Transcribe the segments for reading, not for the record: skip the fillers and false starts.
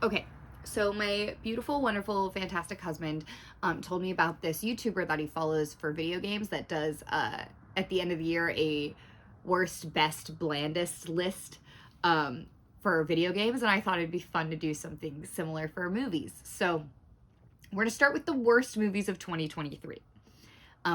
Okay, so my beautiful, wonderful, fantastic husband told me about this YouTuber that he follows for video games that does, at the end of the year, a worst, best, blandest list for video games. And I thought it'd be fun to do something similar for movies. So we're going to start with the worst movies of 2023.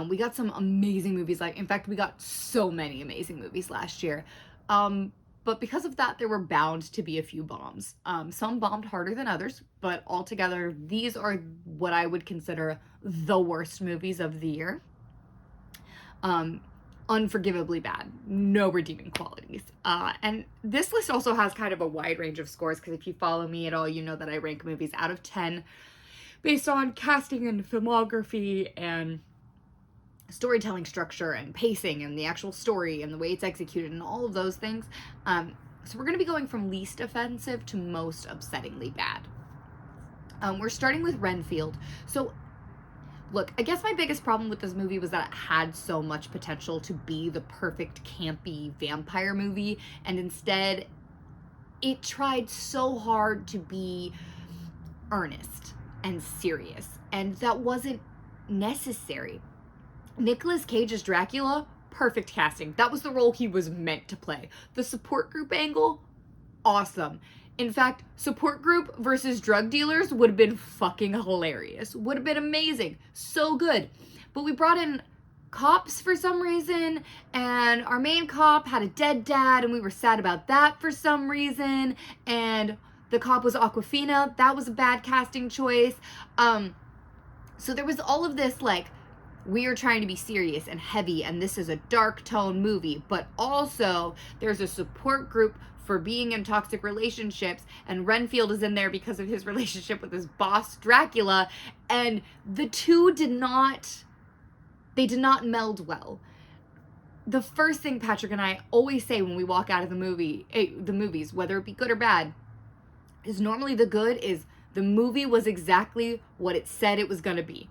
We got some amazing movies. In fact, we got so many amazing movies last year. But because of that, there were bound to be a few bombs. Some bombed harder than others, but altogether, these are what I would consider the worst movies of the year. Unforgivably bad. No redeeming qualities. And this list also has kind of a wide range of scores, because if you follow me at all, you know that I rank movies out of 10 based on casting and filmography and storytelling structure and pacing and the actual story and the way it's executed and all of those things. So we're going to be going from least offensive to most upsettingly bad. We're starting with Renfield. So look, I guess my biggest problem with this movie was that it had so much potential to be the perfect campy vampire movie, and instead it tried so hard to be earnest and serious, and that wasn't necessary. Nicolas Cage as Dracula, perfect casting. That was the role he was meant to play. The support group angle, awesome. In fact, support group versus drug dealers would have been fucking hilarious. Would have been amazing. So good. But we brought in cops for some reason, and our main cop had a dead dad, and we were sad about that for some reason, and the cop was Awkwafina. That was a bad casting choice. So there was all of this, we are trying to be serious and heavy, and this is a dark tone movie, but also there's a support group for being in toxic relationships, and Renfield is in there because of his relationship with his boss Dracula, and the two did not meld well. The first thing Patrick and I always say when we walk out of the movies, whether it be good or bad, is normally the good is the movie was exactly what it said it was going to be.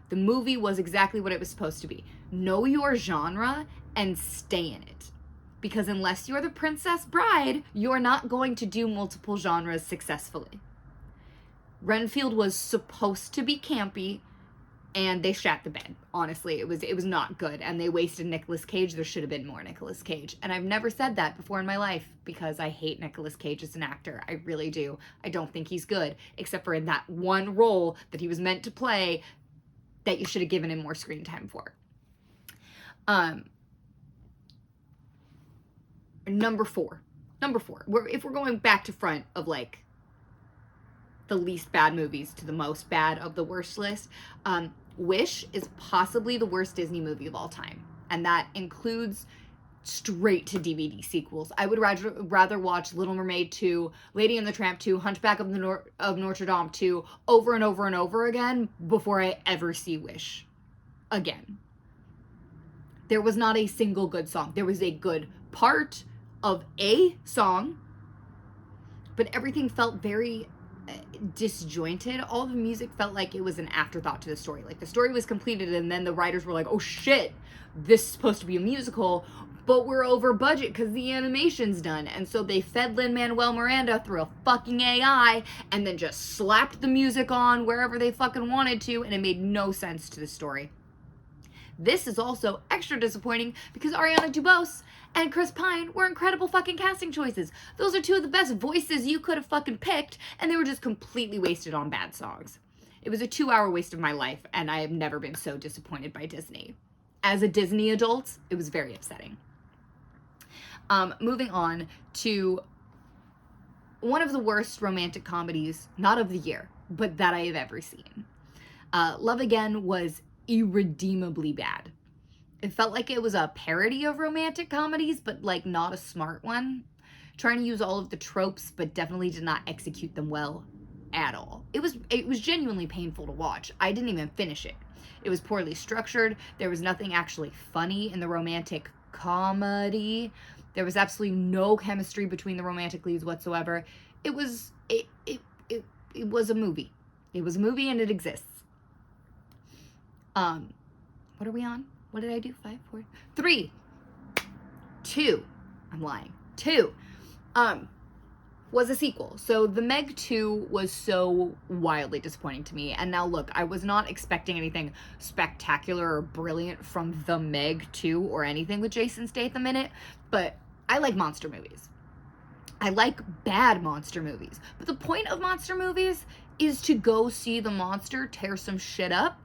The movie was exactly what it was supposed to be. Know your genre and stay in it. Because unless you're the Princess Bride, you're not going to do multiple genres successfully. Renfield was supposed to be campy, and they shat the bed. Honestly, it was not good, and they wasted Nicolas Cage. There should have been more Nicolas Cage. And I've never said that before in my life, because I hate Nicolas Cage as an actor. I really do. I don't think he's good, except for in that one role that he was meant to play that you should have given him more screen time for. Number four. If we're going back to front of the least bad movies to the most bad of the worst list, Wish is possibly the worst Disney movie of all time. And that includes straight to DVD sequels. I would rather watch Little Mermaid 2, Lady and the Tramp 2, Hunchback of Notre Dame 2 over and over and over again before I ever see Wish again. There was not a single good song. There was a good part of a song, but everything felt very disjointed. All the music felt like it was an afterthought to the story. The story was completed, and then the writers were like, oh shit, this is supposed to be a musical, but we're over budget because the animation's done. And so they fed Lin-Manuel Miranda through a fucking AI and then just slapped the music on wherever they fucking wanted to, and it made no sense to the story. This is also extra disappointing because Ariana DeBose and Chris Pine were incredible fucking casting choices. Those are two of the best voices you could have fucking picked, and they were just completely wasted on bad songs. It was a 2-hour waste of my life, and I have never been so disappointed by Disney. As a Disney adult, it was very upsetting. Moving on to one of the worst romantic comedies, not of the year, but that I have ever seen. Love Again was irredeemably bad. It felt like it was a parody of romantic comedies, but not a smart one. Trying to use all of the tropes, but definitely did not execute them well at all. It was genuinely painful to watch. I didn't even finish it. It was poorly structured. There was nothing actually funny in the romantic comedy. There was absolutely no chemistry between the romantic leads whatsoever. It was a movie. It was a movie, and it exists. What are we on? What did I do? 5, 4, 3, 2. I'm lying. 2. was a sequel. So The Meg 2 was so wildly disappointing to me. And now look, I was not expecting anything spectacular or brilliant from The Meg 2 or anything with Jason Statham in it, but I like monster movies. I like bad monster movies. But the point of monster movies is to go see the monster tear some shit up.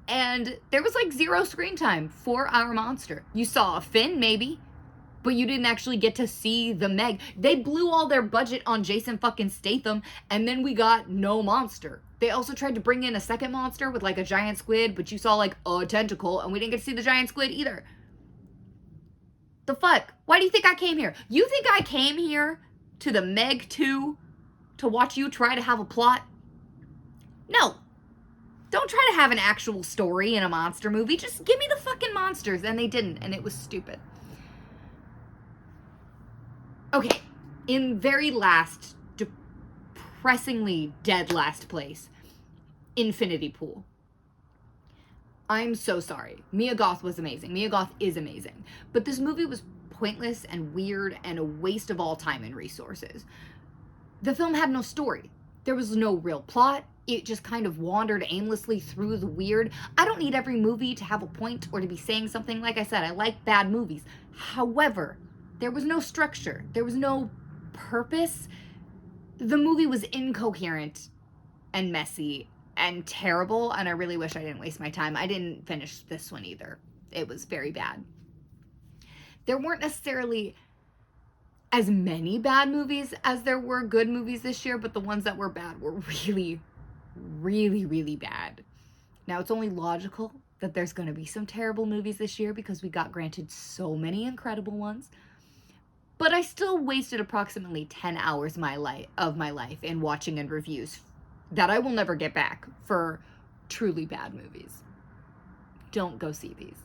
And there was like 0 screen time for our monster. You saw a fin, maybe, but you didn't actually get to see the Meg. They blew all their budget on Jason fucking Statham, and then we got no monster. They also tried to bring in a second monster with like a giant squid, but you saw like a tentacle, and we didn't get to see the giant squid either. The fuck? Why do you think I came here? You think I came here to the Meg 2 to watch you try to have a plot? No. Don't try to have an actual story in a monster movie. Just give me the fucking monsters. And they didn't, and it was stupid. Okay, in very last, depressingly dead last place, Infinity Pool. I'm so sorry. Mia Goth was amazing. Mia Goth is amazing. But this movie was pointless and weird and a waste of all time and resources. The film had no story. There was no real plot. It just kind of wandered aimlessly through the weird. I don't need every movie to have a point or to be saying something. Like I said, I like bad movies. However, there was no structure. There was no purpose. The movie was incoherent and messy and terrible, and I really wish I didn't waste my time. I didn't finish this one either. It was very bad. There weren't necessarily as many bad movies as there were good movies this year, but the ones that were bad were really, really, really bad. Now, it's only logical that there's going to be some terrible movies this year because we got granted so many incredible ones. But I still wasted approximately 10 hours of my life in watching and reviews that I will never get back for truly bad movies. Don't go see these.